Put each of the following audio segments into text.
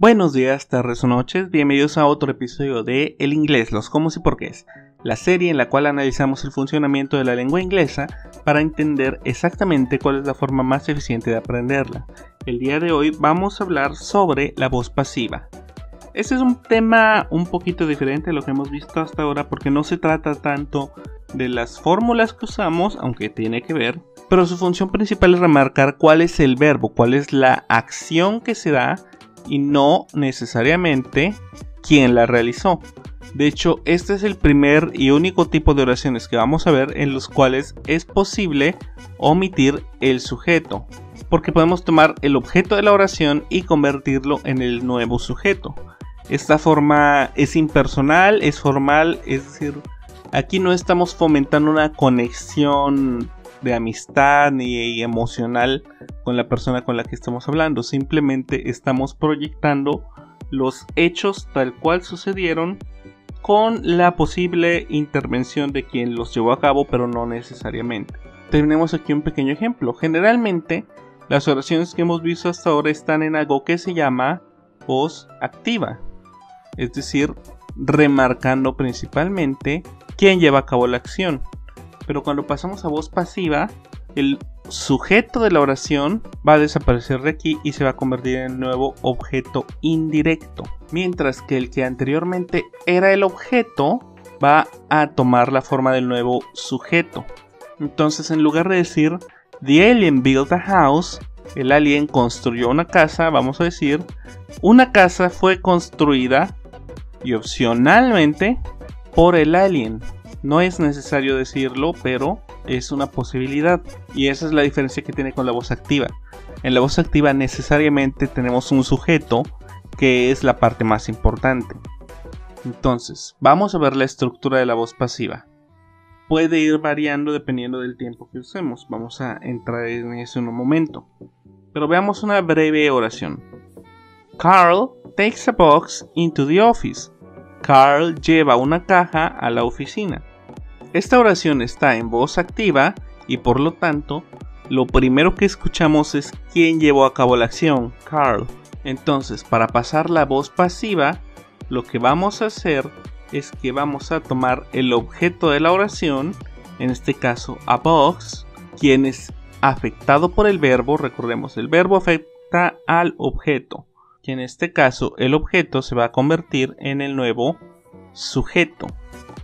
Buenos días, tardes o noches, bienvenidos a otro episodio de El Inglés, los cómo y porqués, la serie en la cual analizamos el funcionamiento de la lengua inglesa para entender exactamente cuál es la forma más eficiente de aprenderla. El día de hoy vamos a hablar sobre la voz pasiva. Este es un tema un poquito diferente a lo que hemos visto hasta ahora porque no se trata tanto de las fórmulas que usamos, aunque tiene que ver, pero su función principal es remarcar cuál es el verbo, cuál es la acción que se da y no necesariamente quién la realizó. De hecho, este es el primer y único tipo de oraciones que vamos a ver en los cuales es posible omitir el sujeto, porque podemos tomar el objeto de la oración y convertirlo en el nuevo sujeto. Esta forma es impersonal, es formal, es decir, aquí no estamos fomentando una conexión de amistad ni emocional con la persona con la que estamos hablando. Simplemente estamos proyectando los hechos tal cual sucedieron con la posible intervención de quien los llevó a cabo, pero no necesariamente. Tenemos aquí un pequeño ejemplo. Generalmente las oraciones que hemos visto hasta ahora están en algo que se llama voz activa, es decir, remarcando principalmente quién lleva a cabo la acción. Pero cuando pasamos a voz pasiva, el sujeto de la oración va a desaparecer de aquí y se va a convertir en un nuevo objeto indirecto. Mientras que el que anteriormente era el objeto va a tomar la forma del nuevo sujeto. Entonces, en lugar de decir The alien built a house, el alien construyó una casa, vamos a decir una casa fue construida y opcionalmente por el alien. No es necesario decirlo, pero es una posibilidad. Y esa es la diferencia que tiene con la voz activa. En la voz activa necesariamente tenemos un sujeto que es la parte más importante. Entonces, vamos a ver la estructura de la voz pasiva. Puede ir variando dependiendo del tiempo que usemos. Vamos a entrar en eso en un momento. Pero veamos una breve oración. Carl takes a box into the office. Carl lleva una caja a la oficina. Esta oración está en voz activa y por lo tanto, lo primero que escuchamos es quién llevó a cabo la acción, Carl. Entonces, para pasar la voz pasiva, lo que vamos a hacer es que vamos a tomar el objeto de la oración, en este caso a box, quien es afectado por el verbo. Recordemos, el verbo afecta al objeto, y en este caso el objeto se va a convertir en el nuevo sujeto.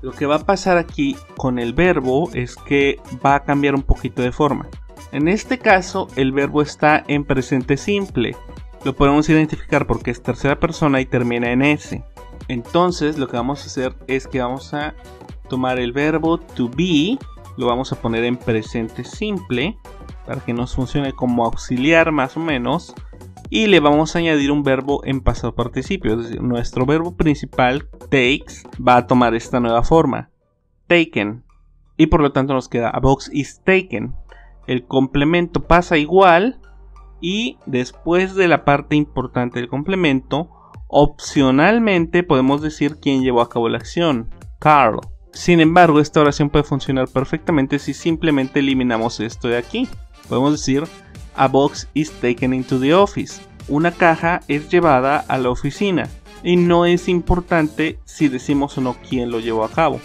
Lo que va a pasar aquí con el verbo es que va a cambiar un poquito de forma. En este caso el verbo está en presente simple. Lo podemos identificar porque es tercera persona y termina en S. Entonces lo que vamos a hacer es que vamos a tomar el verbo to be, lo vamos a poner en presente simple para que nos funcione como auxiliar más o menos. Y le vamos a añadir un verbo en pasado participio, es decir, nuestro verbo principal, takes, va a tomar esta nueva forma, taken, y por lo tanto nos queda a box is taken. El complemento pasa igual y después de la parte importante del complemento, opcionalmente podemos decir quién llevó a cabo la acción, Carl. Sin embargo, esta oración puede funcionar perfectamente si simplemente eliminamos esto de aquí. Podemos decir a box is taken into the office. Una caja es llevada a la oficina. Y no es importante si decimos o no quién lo llevó a cabo.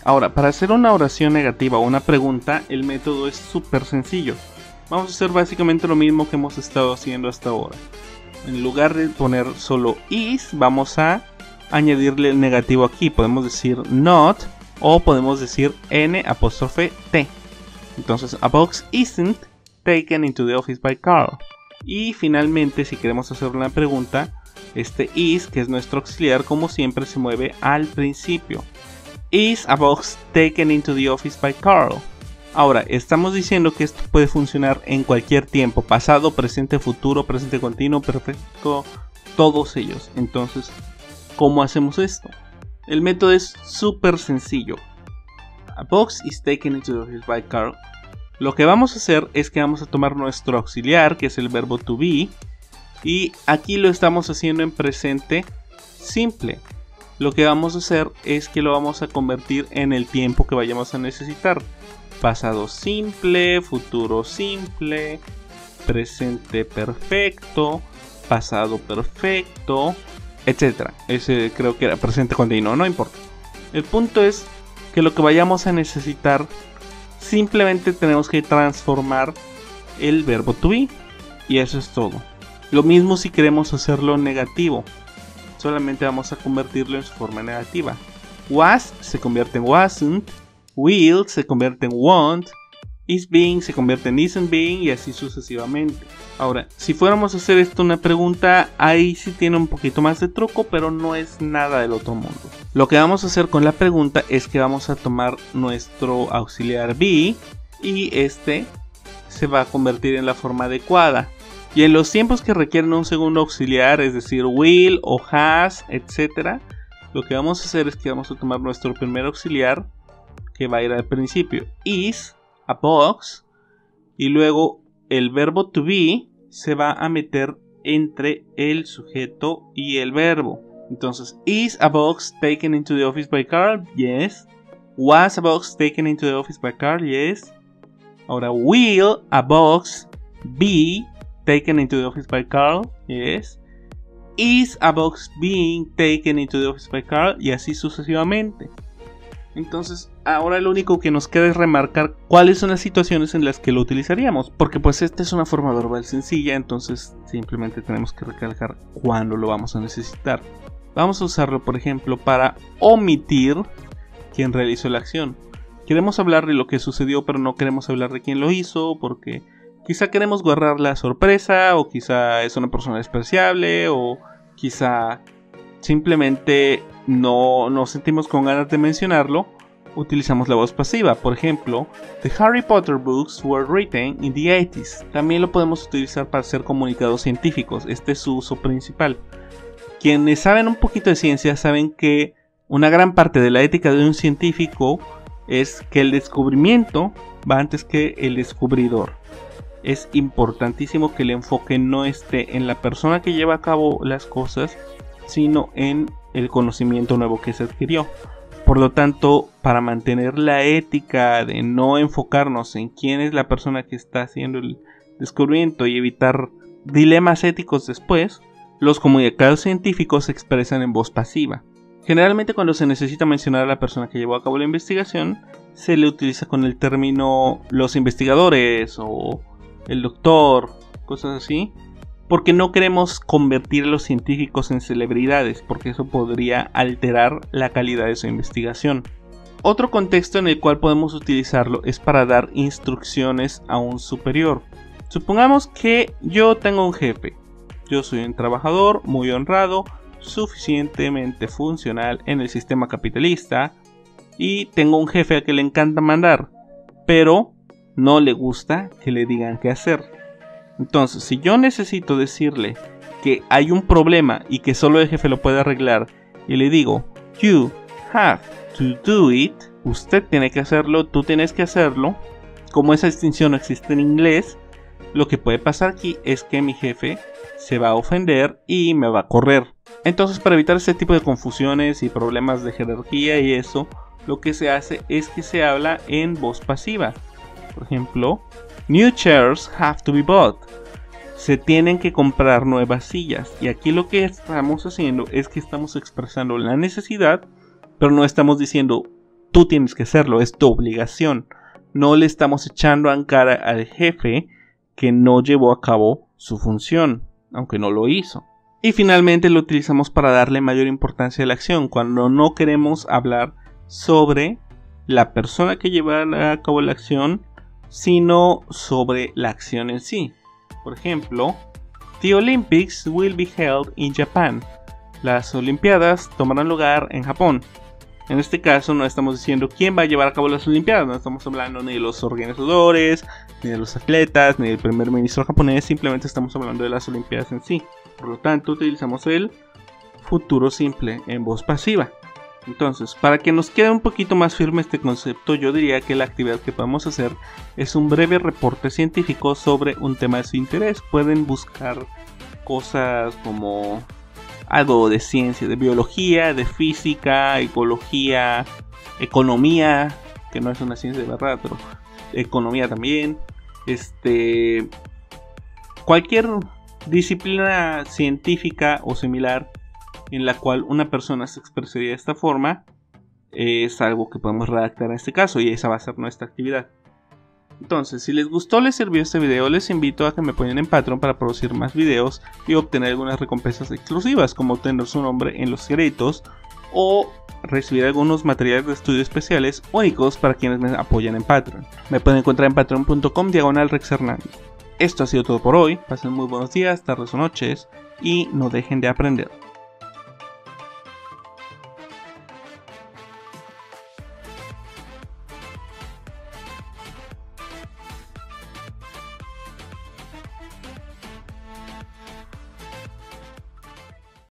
Ahora, para hacer una oración negativa o una pregunta, el método es súper sencillo. Vamos a hacer básicamente lo mismo que hemos estado haciendo hasta ahora. En lugar de poner solo is, vamos a añadirle el negativo aquí. Podemos decir not o podemos decir n''t. Entonces, a box isn't taken into the office by Carl. Y finalmente, si queremos hacer una pregunta, este is, que es nuestro auxiliar, como siempre se mueve al principio. Is a box taken into the office by Carl? Ahora, estamos diciendo que esto puede funcionar en cualquier tiempo, pasado, presente, futuro, presente continuo, perfecto, todos ellos. Entonces, ¿cómo hacemos esto? El método es súper sencillo. A box is taken into the office by Carl. Lo que vamos a hacer es que vamos a tomar nuestro auxiliar, que es el verbo to be, y aquí lo estamos haciendo en presente simple. Lo que vamos a hacer es que lo vamos a convertir en el tiempo que vayamos a necesitar. Pasado simple, futuro simple, presente perfecto, pasado perfecto, etc. Ese creo que era presente continuo, no importa. El punto es que lo que vayamos a necesitar, simplemente tenemos que transformar el verbo to be. Y eso es todo. Lo mismo si queremos hacerlo negativo. Solamente vamos a convertirlo en su forma negativa. Was se convierte en wasn't. Will se convierte en won't. Is being se convierte en isn't being, y así sucesivamente. Ahora, si fuéramos a hacer esto una pregunta, ahí sí tiene un poquito más de truco, pero no es nada del otro mundo. Lo que vamos a hacer con la pregunta es que vamos a tomar nuestro auxiliar be y este se va a convertir en la forma adecuada. Y en los tiempos que requieren un segundo auxiliar, es decir, will o has, etc., lo que vamos a hacer es que vamos a tomar nuestro primer auxiliar, que va a ir al principio, is, a box, y luego el verbo to be se va a meter entre el sujeto y el verbo. Entonces, is a box taken into the office by Carl? Yes. Was a box taken into the office by Carl? Yes. Ahora, will a box be taken into the office by Carl? Yes. Is a box being taken into the office by Carl? Y así sucesivamente. Entonces, ahora lo único que nos queda es remarcar cuáles son las situaciones en las que lo utilizaríamos, porque pues esta es una forma verbal sencilla, entonces simplemente tenemos que recalcar cuándo lo vamos a necesitar. Vamos a usarlo, por ejemplo, para omitir quién realizó la acción. Queremos hablar de lo que sucedió, pero no queremos hablar de quién lo hizo, porque quizá queremos guardar la sorpresa, o quizá es una persona despreciable, o quizá simplemente no nos sentimos con ganas de mencionarlo. Utilizamos la voz pasiva. Por ejemplo, The Harry Potter books were written in the 80s. También lo podemos utilizar para hacer comunicados científicos. Este es su uso principal. Quienes saben un poquito de ciencia saben que una gran parte de la ética de un científico es que el descubrimiento va antes que el descubridor. Es importantísimo que el enfoque no esté en la persona que lleva a cabo las cosas, sino en el conocimiento nuevo que se adquirió. Por lo tanto, para mantener la ética de no enfocarnos en quién es la persona que está haciendo el descubrimiento y evitar dilemas éticos después, los comunicados científicos se expresan en voz pasiva. Generalmente, cuando se necesita mencionar a la persona que llevó a cabo la investigación, se le utiliza con el término los investigadores o el doctor, cosas así, porque no queremos convertir a los científicos en celebridades, porque eso podría alterar la calidad de su investigación. Otro contexto en el cual podemos utilizarlo es para dar instrucciones a un superior. Supongamos que yo tengo un jefe. Yo soy un trabajador muy honrado, suficientemente funcional en el sistema capitalista, y tengo un jefe a que le encanta mandar, pero no le gusta que le digan qué hacer. Entonces, si yo necesito decirle que hay un problema y que solo el jefe lo puede arreglar, y le digo, you have to do it, usted tiene que hacerlo, tú tienes que hacerlo, como esa distinción no existe en inglés, lo que puede pasar aquí es que mi jefe se va a ofender y me va a correr. Entonces, para evitar este tipo de confusiones y problemas de jerarquía y eso, lo que se hace es que se habla en voz pasiva. Por ejemplo, new chairs have to be bought. Se tienen que comprar nuevas sillas. Y aquí lo que estamos haciendo es que estamos expresando la necesidad, pero no estamos diciendo tú tienes que hacerlo, es tu obligación. No le estamos echando en cara al jefe que no llevó a cabo su función, aunque no lo hizo. Y finalmente lo utilizamos para darle mayor importancia a la acción, cuando no queremos hablar sobre la persona que lleva a cabo la acción, sino sobre la acción en sí. Por ejemplo, The Olympics will be held in Japan. Las Olimpiadas tomarán lugar en Japón. En este caso no estamos diciendo quién va a llevar a cabo las Olimpiadas, no estamos hablando ni de los organizadores, ni de los atletas, ni del primer ministro japonés, simplemente estamos hablando de las Olimpiadas en sí. Por lo tanto, utilizamos el futuro simple en voz pasiva. Entonces, para que nos quede un poquito más firme este concepto, yo diría que la actividad que podemos hacer es un breve reporte científico sobre un tema de su interés. Pueden buscar cosas como algo de ciencia, de biología, de física, ecología, economía, que no es una ciencia de verdad, pero economía también. Cualquier disciplina científica o similar en la cual una persona se expresaría de esta forma es algo que podemos redactar en este caso y esa va a ser nuestra actividad. Entonces, si les gustó, les sirvió este video, les invito a que me apoyen en Patreon para producir más videos y obtener algunas recompensas exclusivas, como obtener su nombre en los créditos o recibir algunos materiales de estudio especiales únicos para quienes me apoyan en Patreon. Me pueden encontrar en patreon.com/RexHernandez. Esto ha sido todo por hoy, pasen muy buenos días, tardes o noches y no dejen de aprender.